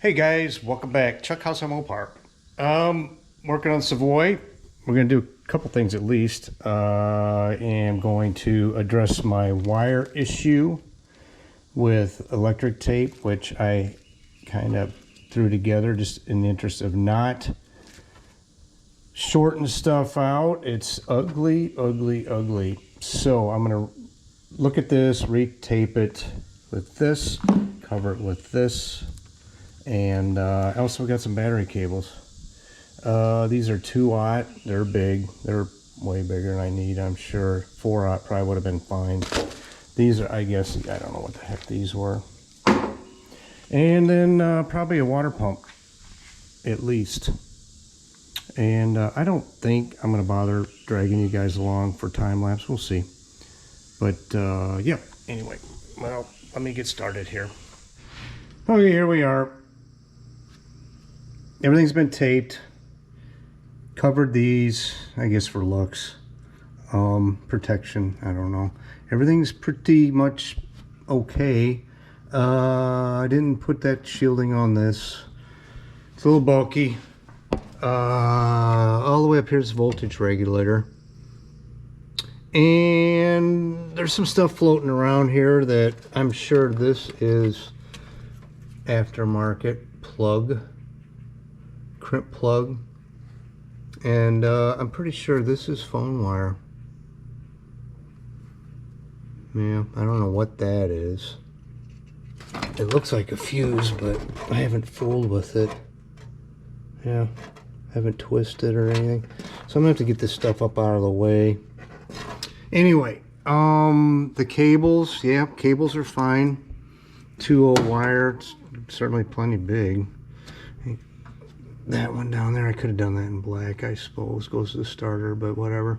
Hey guys, welcome back. Chuck House on Mopar. Working on Savoy. We're going to do a couple things at least. I am going to address my wire issue with electric tape, which I kind of threw together just in the interest of not shorting stuff out. It's ugly, ugly, ugly. So I'm going to look at this, retape it with this, cover it with this. And I also got some battery cables. These are 2-aught. They're big. They're way bigger than I need, I'm sure. 4-aught probably would have been fine. These are, I guess, I don't know what the heck these were. And then probably a water pump, at least. And I don't think I'm going to bother dragging you guys along for time lapse. We'll see. But yeah, anyway, well, let me get started here. Okay, here we are. Everything's been taped. Covered these, I guess for looks. Protection, I don't know. Everything's pretty much okay. I didn't put that shielding on this. It's a little bulky. All the way up here is voltage regulator. And there's some stuff floating around here that I'm sure this is aftermarket plug. Crimp plug, and I'm pretty sure this is phone wire. Yeah, I don't know what that is. It looks like a fuse, but I haven't fooled with it. Yeah, haven't twisted or anything, so I'm gonna have to get this stuff up out of the way. Anyway, the cables, yeah, cables are fine. 2-0 wire, it's certainly plenty big. That one down there, I could have done that in black, I suppose. Goes to the starter, but whatever.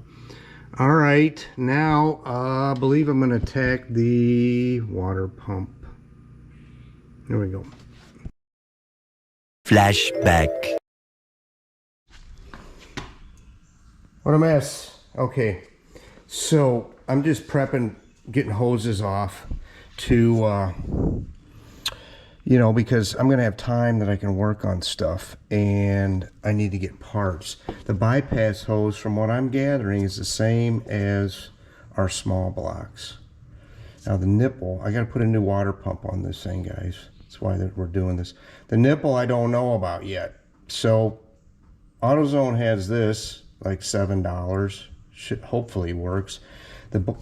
All right, now I believe I'm going to attack the water pump. There we go. Flashback. What a mess. Okay, so I'm just prepping, getting hoses off to you know, because I'm gonna have time that I can work on stuff, and I need to get parts. The bypass hose, from what I'm gathering, is the same as our small blocks. Now the nipple, I gotta put a new water pump on this thing, guys. That's why we're doing this. The nipple I don't know about yet. So AutoZone has this, like $7. Hopefully works.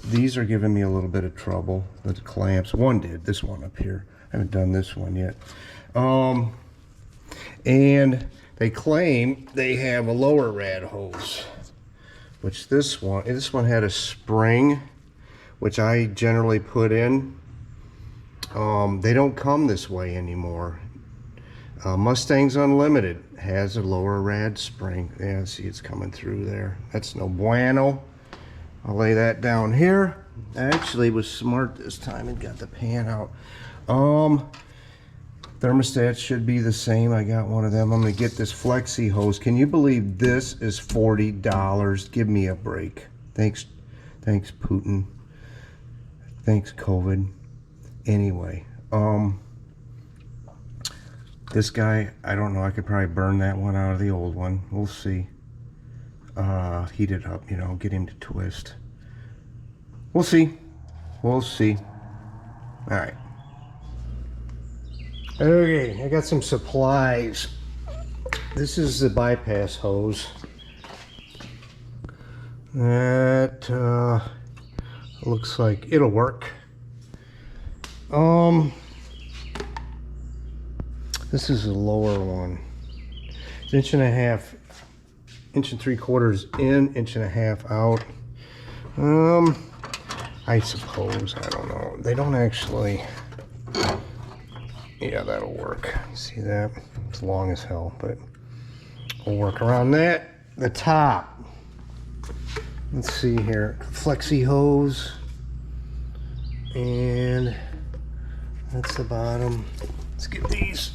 These are giving me a little bit of trouble. The clamps, one did, this one up here. I haven't done this one yet. And they claim they have a lower rad hose, which this one had a spring, which I generally put in. They don't come this way anymore. Mustang's Unlimited has a lower rad spring. Yeah, see, it's coming through there. That's no bueno. I'll lay that down here. I actually was smart this time and got the pan out. Thermostats should be the same. I got one of them. I'm gonna get this flexi hose. Can you believe this is $40? Give me a break. Thanks Putin. Thanks COVID. Anyway, this guy, I don't know, I could probably burn that one out of the old one. We'll see. Heat it up, you know, get him to twist. We'll see. We'll see. All right. Okay, I got some supplies. This is the bypass hose. That looks like it'll work. This is a lower one. It's 1.5 inch, 1 3/4 in, 1.5 inch out. I suppose, I don't know. They don't actually. Yeah, that'll work. See that? It's long as hell, but we'll work around that. The top. Let's see here. Flexi hose. And that's the bottom. Let's get these.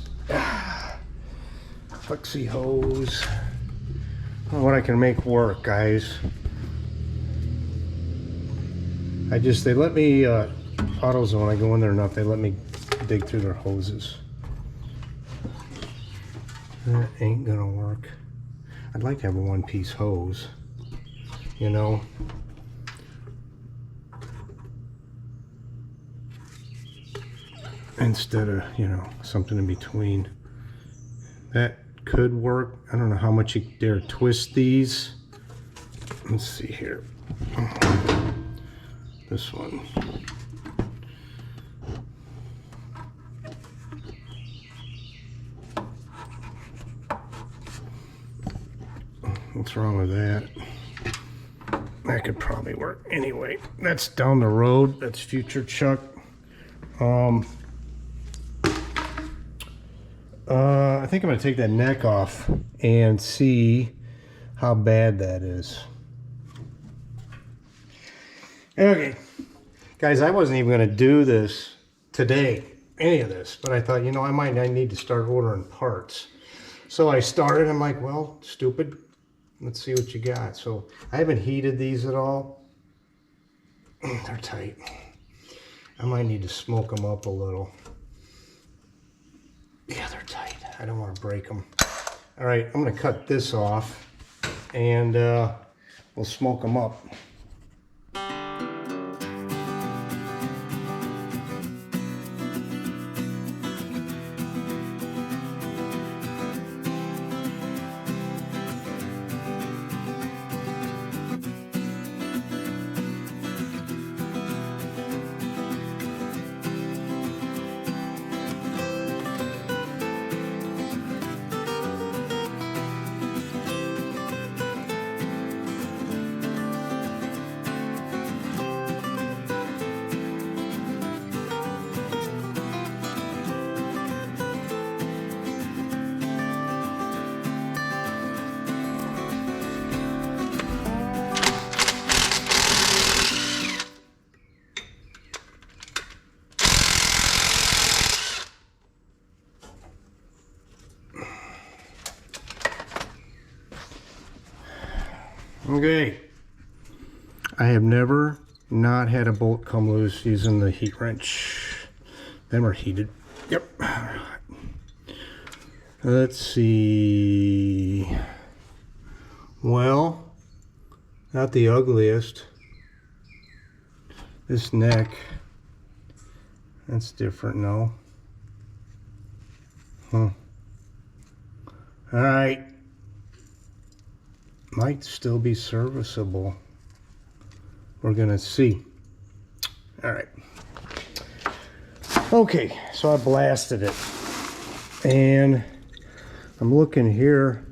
Flexi hose. I don't know what I can make work, guys. They let me, AutoZone, I go in there enough, they let me dig through their hoses. That ain't gonna work. I'd like to have a one-piece hose, you know. Instead of, you know, something in between. That could work. I don't know how much you dare twist these. Let's see here. This one. What's wrong with that? That could probably work. Anyway, that's down the road. That's future Chuck. I think I'm going to take that neck off and see how bad that is. Okay, guys, I wasn't even going to do this today, any of this, but I thought, you know, I need to start ordering parts. So I started. I'm like, well, stupid. Let's see what you got. So I haven't heated these at all. They're tight. I might need to smoke them up a little. Yeah, they're tight. I don't want to break them. All right, I'm going to cut this off and we'll smoke them up. Okay, I have never not had a bolt come loose using the heat wrench. Them are heated. Yep. Let's see. Well, not the ugliest. This neck, that's different, no? Huh. All right. Might still be serviceable. We're gonna see. All right. Okay, so I blasted it. And I'm looking here.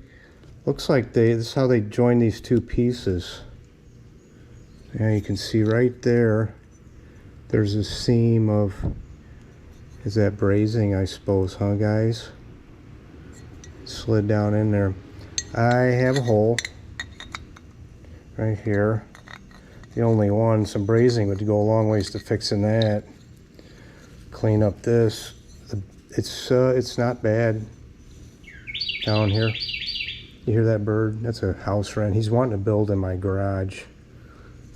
Looks like this is how they join these two pieces. Yeah, you can see right there. There's a seam of, is that brazing, I suppose, huh, guys? Slid down in there. I have a hole right here. The only one. Some brazing would go a long ways to fixing that. Clean up this. It's not bad down here. You hear that bird? That's a house wren. He's wanting to build in my garage.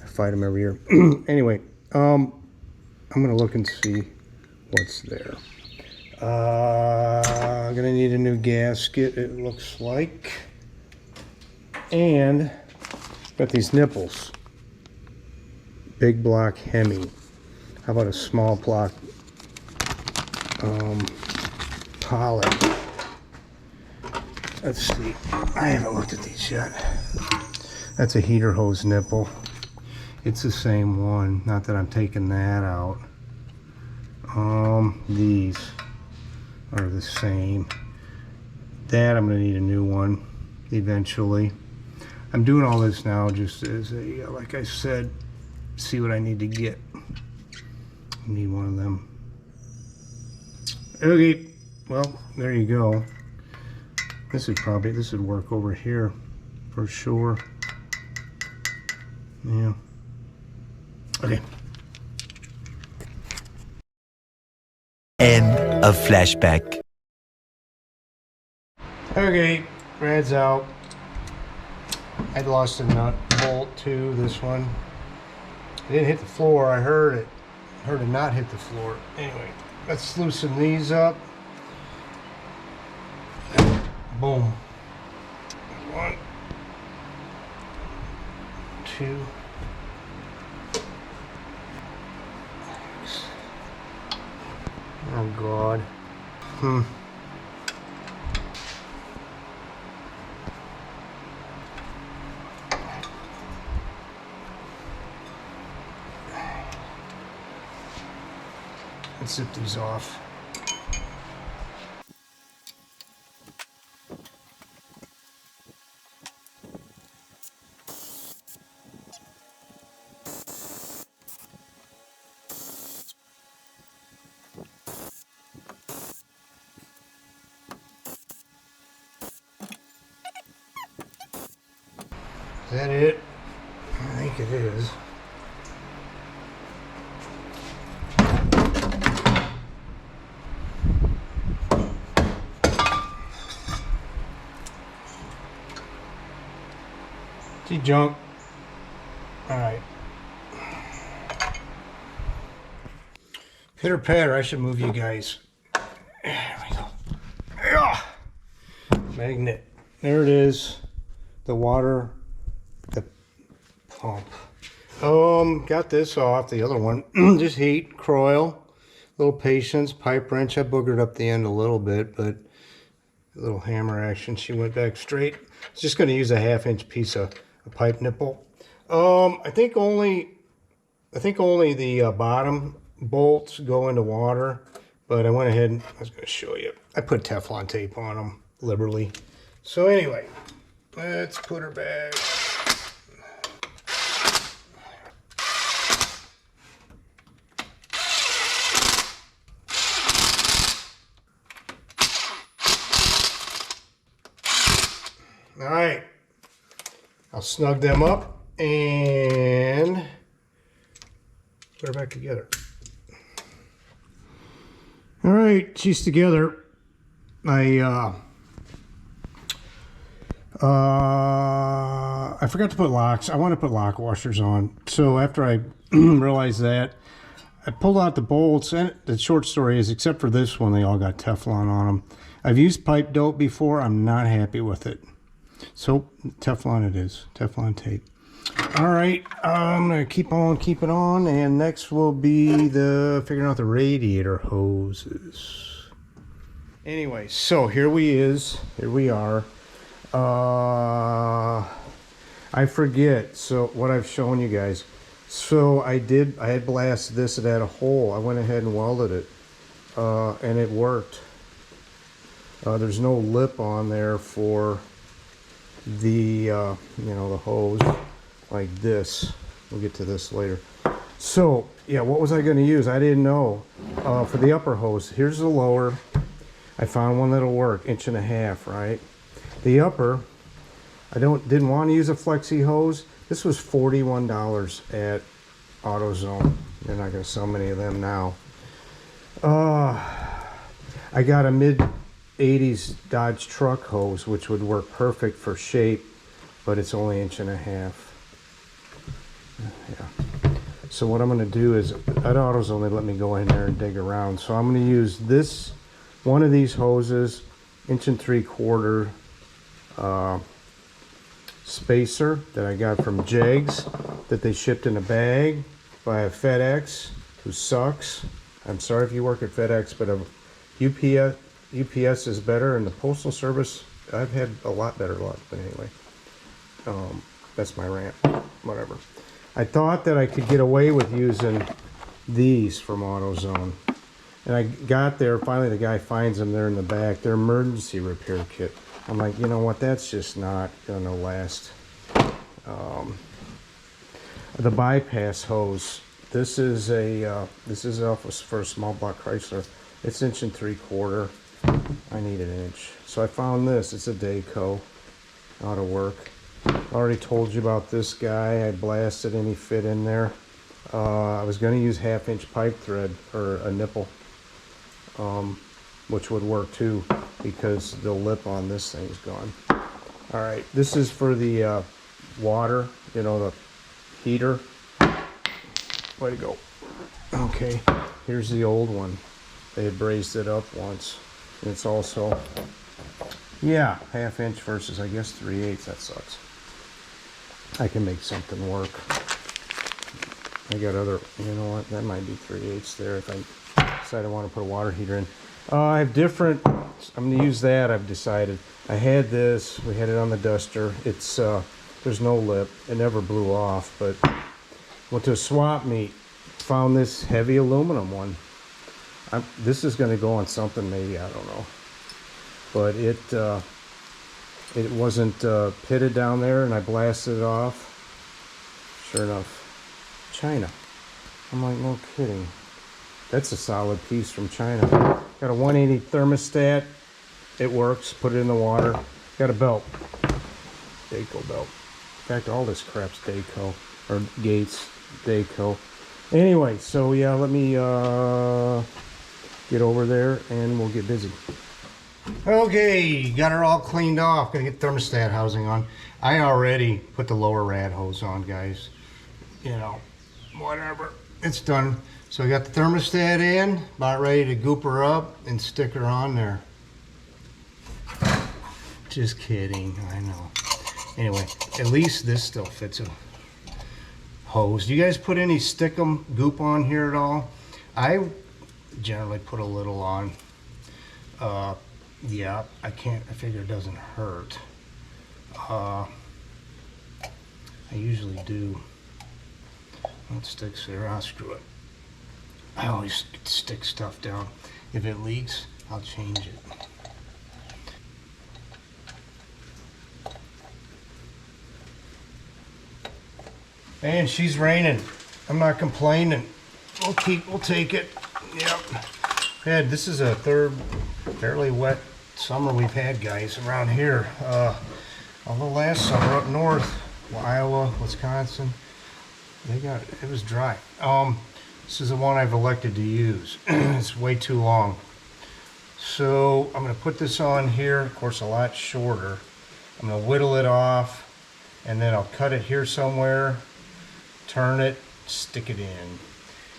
I fight him every year. Anyway, I'm gonna look and see what's there. I'm gonna need a new gasket, it looks like. And got these nipples. Big block Hemi. How about a small block Poly? Let's see. I haven't looked at these yet. That's a heater hose nipple. It's the same one. Not that I'm taking that out. These are the same. That I'm gonna need a new one eventually. I'm doing all this now just as a, like I said, see what I need to get. I need one of them. Okay, well, there you go. This would work over here for sure. Yeah. Okay. End of flashback. Okay, Brad's out. I'd lost a nut bolt to this one. It didn't hit the floor, I heard it. Heard it not hit the floor. Anyway, let's loosen these up. Boom. 1, 2. Oh God. Let's zip these off. Is that it? I think it is. See, junk. All right. Pitter patter. I should move you guys. There we go. Yeah. Magnet. There it is. The water. The pump. Got this off. The other one. Just heat. Coil. Little patience. Pipe wrench. I boogered up the end a little bit, but a little hammer action. She went back straight. I was just going to use a 1/2-inch piece of a pipe nipple. I think only the bottom bolts go into water, but I went ahead and I was going to show you. I put Teflon tape on them liberally. So anyway, let's put her back. All right, I'll snug them up and put her back together. All right, she's together. I forgot to put locks. I want to put lock washers on. So after I realized that, I pulled out the bolts, and the short story is, except for this one, they all got Teflon on them. I've used pipe dope before. I'm not happy with it. So Teflon it is. Teflon tape. All right, I'm gonna keep on keeping on, and next will be the figuring out the radiator hoses. Anyway, so here we are. I forget. So what I've shown you guys. So I had blasted this. It had a hole. I went ahead and welded it, and it worked. There's no lip on there for the the hose like this. We'll get to this later. So yeah, what was I going to use? I didn't know. For the upper hose, here's the lower. I found one that'll work, 1.5 inch, right? The upper, I didn't want to use a flexi hose. This was $41 at AutoZone. They're not going to sell many of them now. I got a mid-80s Dodge truck hose, which would work perfect for shape, but it's only 1.5 inch. Yeah. So what I'm going to do is, at AutoZone, they let me go in there and dig around. So I'm going to use this, one of these hoses, 1.75 inch spacer that I got from Jegs, that they shipped in a bag by a FedEx, who sucks. I'm sorry if you work at FedEx, but UPS is better, and the Postal Service, I've had a lot better luck. But anyway, that's my rant. Whatever. I thought that I could get away with using these from AutoZone, and I got there. Finally, the guy finds them there in the back. They're emergency repair kit. I'm like, you know what? That's just not gonna last. The bypass hose. This is for a small block Chrysler. It's 1.75 inch. I need 1 inch. So I found this. It's a Dayco. Ought to work. I already told you about this guy. I blasted and he fit in there. I was going to use 1/2 inch pipe thread or a nipple, which would work too, because the lip on this thing's gone. All right, this is for the water, the heater. Way to go. Okay, here's the old one. They had brazed it up once. And it's also, Yeah, 1/2 inch versus I guess 3/8. That sucks. I can make something work. I got other, you know what, that might be 3/8 there if I decide I want to put a water heater in. I have different, I'm going to use that, I've decided. I had this, we had it on the duster. It's, there's no lip. It never blew off, but went to a swap meet, found this heavy aluminum one. This is going to go on something maybe, I don't know. But it wasn't pitted down there, and I blasted it off. Sure enough, China. I'm like, no kidding. That's a solid piece from China. Got a 180 thermostat. It works. Put it in the water. Got a belt. Daco belt. In fact, all this crap's Daco. Or Gates. Daco. Anyway, so yeah, let me get over there and we'll get busy. Okay, got her all cleaned off. Gonna get thermostat housing on. I already put the lower rad hose on, guys. You know, whatever. It's done. So I got the thermostat in, about ready to goop her up and stick her on there. Just kidding, I know. Anyway, at least this still fits a hose. Do you guys put any stickum goop on here at all? I generally put a little on. Yeah, I figure it doesn't hurt. I usually do. It sticks there, I'll screw it. I always stick stuff down. If it leaks, I'll change it. And she's raining. I'm not complaining. We'll take it. Yep. This is a third fairly wet summer we've had, guys, around here. Although last summer up north, Iowa, Wisconsin, it was dry. This is the one I've elected to use. It's way too long. So I'm going to put this on here, of course a lot shorter. I'm going to whittle it off, and then I'll cut it here somewhere, turn it, stick it in.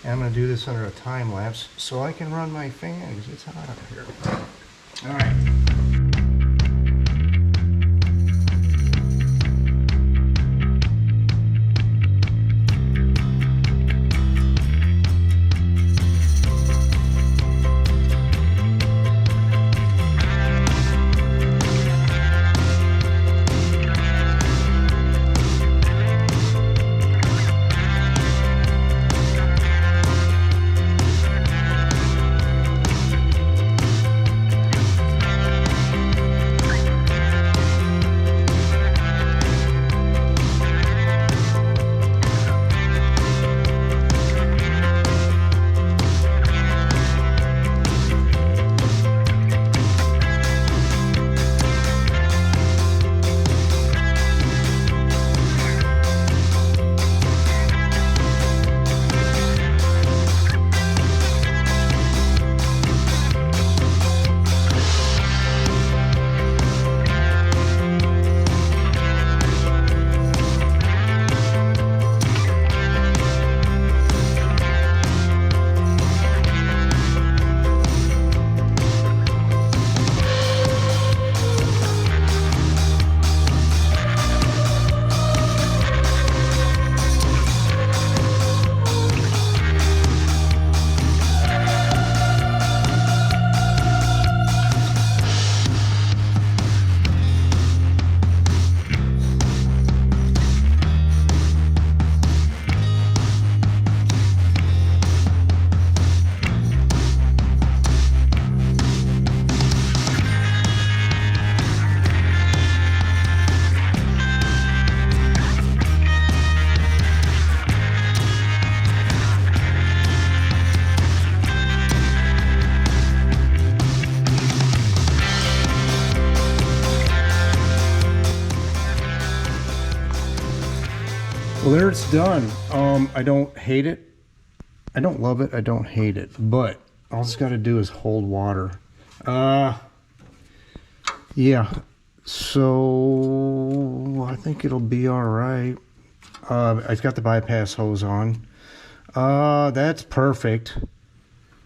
And I'm going to do this under a time lapse so I can run my fan because it's hot up here. All right. Well, there it's done. I don't hate it. I don't love it. I don't hate it. But all it's got to do is hold water. Yeah. So I think it'll be all right. I've got the bypass hose on. That's perfect.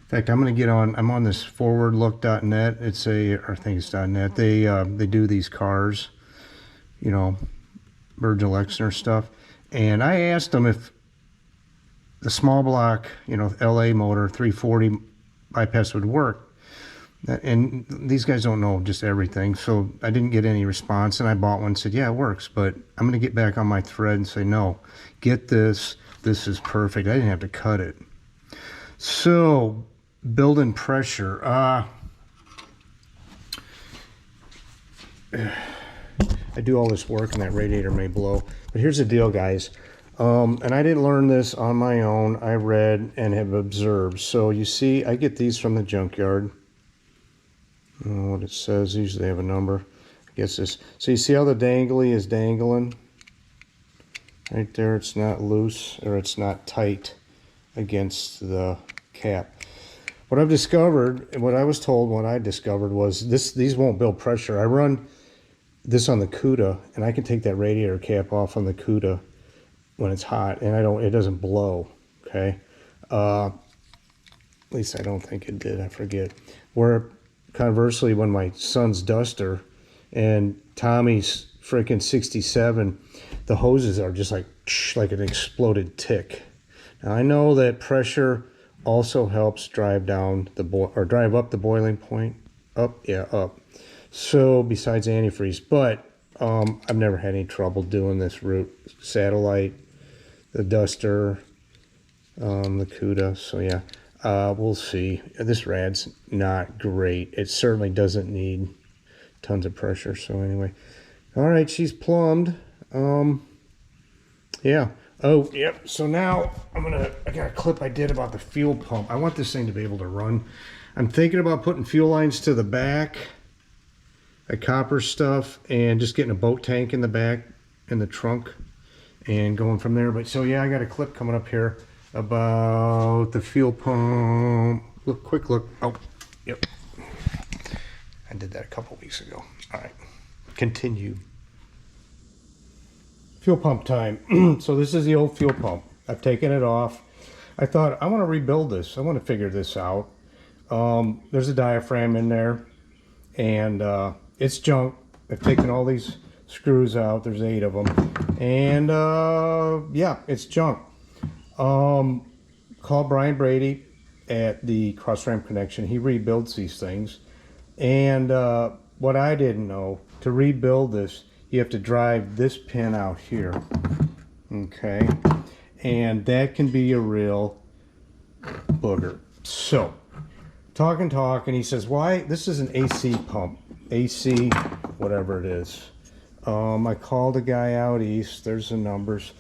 fact, I'm going to get on, I'm on this forwardlook.net. It's or I think it's .net. They do these cars, you know, Virgil Exner stuff. And I asked them if the small block, you know, LA motor 340 bypass would work. And these guys don't know just everything, so I didn't get any response. And I bought one and said, yeah, it works, but I'm going to get back on my thread and say, no, get this. This is perfect. I didn't have to cut it. So, building pressure. I do all this work and that radiator may blow. But here's the deal, guys. And I didn't learn this on my own. I read and have observed. So you see, I get these from the junkyard. I don't know what it says. Usually they have a number. I guess this. So you see how the dangly is dangling? Right there, it's not loose or it's not tight against the cap. What I've discovered, and what I was told when I discovered was these won't build pressure. I run this on the CUDA and I can take that radiator cap off on the CUDA when it's hot and it doesn't blow, okay? At least I don't think it did, I forget. Where conversely, when my son's Duster and Tommy's freaking 67, the hoses are just like an exploded tick. Now I know that pressure also helps drive down drive up the boiling point. Up. So besides antifreeze, but I've never had any trouble doing this route. Satellite, the Duster, the CUDA. So yeah. We'll see. This rad's not great. It certainly doesn't need tons of pressure. So anyway, all right, she's plumbed. Yeah. Oh, yep. So now I got a clip I did about the fuel pump. I want this thing to be able to run. I'm thinking about putting fuel lines to the back, a copper stuff, and just getting a boat tank in the back, in the trunk, and going from there. But so yeah, I got a clip coming up here about the fuel pump. Quick look. Oh, yep. I did that a couple weeks ago. All right, continue. Fuel pump time. So this is the old fuel pump. I've taken it off. I thought I want to rebuild this. I want to figure this out. There's a diaphragm in there, and it's junk. I've taken all these screws out. There's 8 of them, and yeah, it's junk. Call Brian Brady at the Cross Ramp Connection. He rebuilds these things. And what I didn't know, to rebuild this, you have to drive this pin out here. Okay. And that can be a real booger. So, talking, he says, why? This is an AC pump. AC, whatever it is. I called a guy out east. There's the numbers.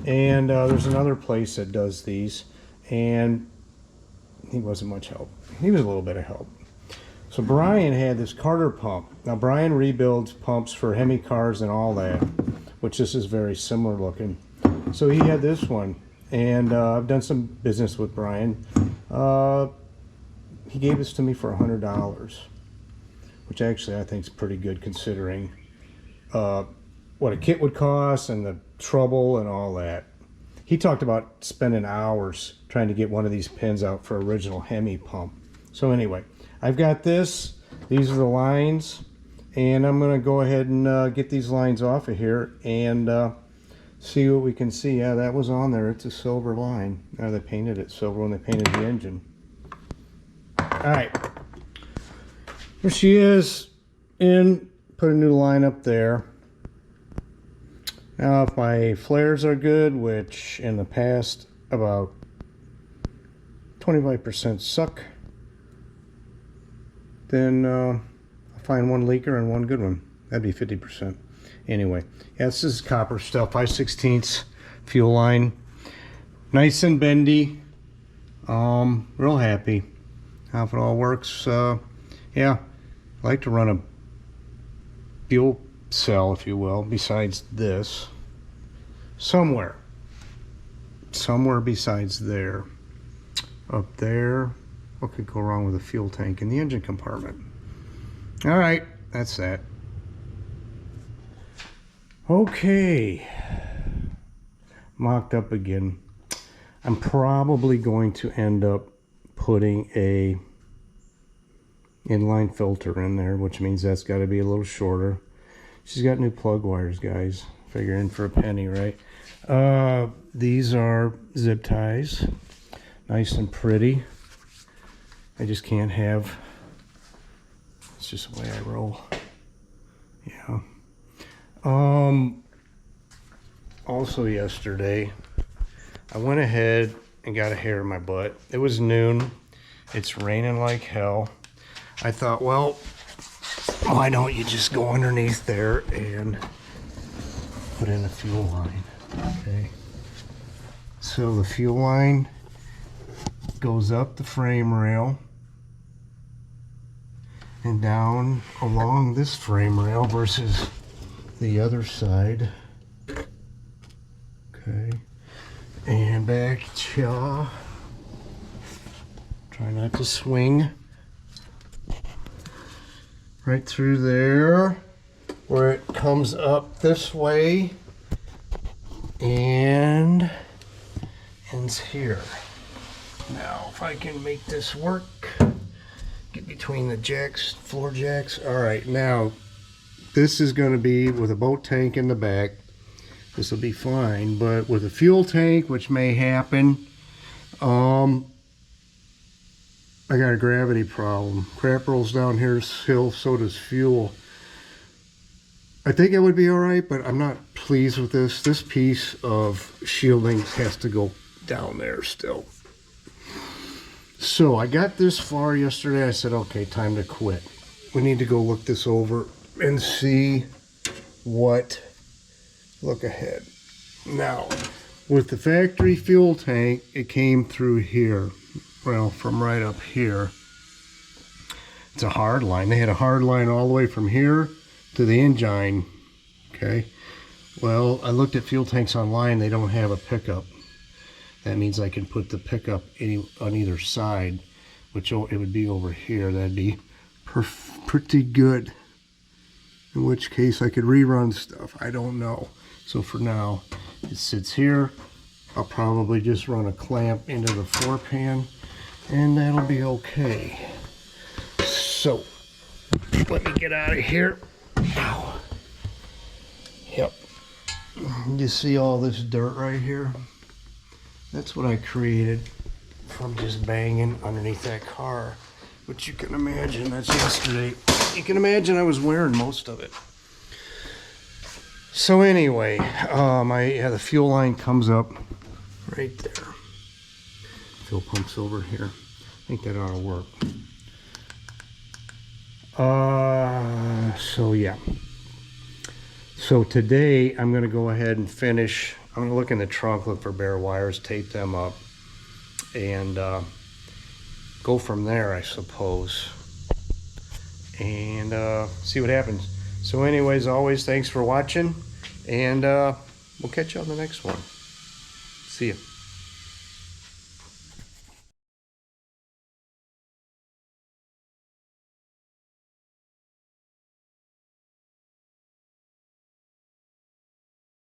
And there's another place that does these, and he wasn't much help. He was a little bit of help. So Brian had this Carter pump. Now Brian rebuilds pumps for Hemi cars and all that, which this is very similar looking. So he had this one, and I've done some business with Brian. He gave this to me for $100, which actually I think is pretty good considering what a kit would cost and the trouble and all that. He talked about spending hours trying to get one of these pins out for original Hemi pump. So anyway, I've got this. These are the lines, and I'm going to go ahead and get these lines off of here and see what we can see. Yeah, that was on there. It's a silver line. Now they painted it silver when they painted the engine. All right, here she is. Put a new line up there. Now if my flares are good, which in the past about 25% suck, then I'll find one leaker and one good one. That'd be 50%. Anyway, yeah, this is copper stuff, 5/16 fuel line. Nice and bendy. Real happy how it all works. Yeah, I like to run a fuel cell, if you will, besides this. Somewhere besides there. Up there. What could go wrong with a fuel tank in the engine compartment? All right, that's that. Okay. Mocked up again. I'm probably going to end up putting a inline filter in there, which means that's got to be a little shorter. She's got new plug wires, guys. Figure in for a penny, right? These are zip ties, nice and pretty. I just can't have, it's just the way I roll. Yeah. Also yesterday, I went ahead and got a hair in my butt. It was noon. It's raining like hell. I thought, well, why don't you just go underneath there and put in a fuel line, okay? So the fuel line goes up the frame rail and down along this frame rail versus the other side. Okay, and back, cha. Try not to swing. Right through there, where it comes up this way and ends here. Now, if I can make this work, get between the jacks, floor jacks. All right, now this is going to be with a boat tank in the back. This will be fine, but with a fuel tank, which may happen, I got a gravity problem. Crap rolls down here hill, so does fuel. I think it would be all right, but I'm not pleased with this. This piece of shielding has to go down there still. So I got this far yesterday. I said, okay, time to quit. We need to go look this over and see what, look ahead. Now, with the factory fuel tank, it came through here. Well, from right up here. It's a hard line. They had a hard line all the way from here to the engine. Okay. Well, I looked at fuel tanks online. They don't have a pickup. That means I can put the pickup on either side, which it would be over here. That'd be pretty good. In which case I could rerun stuff. I don't know. So for now, it sits here. I'll probably just run a clamp into the floor pan, and that'll be okay. So, let me get out of here. Ow. Yep. You see all this dirt right here? That's what I created from just banging underneath that car. But you can imagine, that's yesterday. You can imagine I was wearing most of it. So anyway, the fuel line comes up right there. Fuel pump's over here. I think that ought to work. So yeah. So today I'm going to go ahead and finish. I'm going to look in the trunk, look for bare wires, tape them up, and go from there, I suppose, and see what happens. So anyways, always thanks for watching, and we'll catch you on the next one. See ya.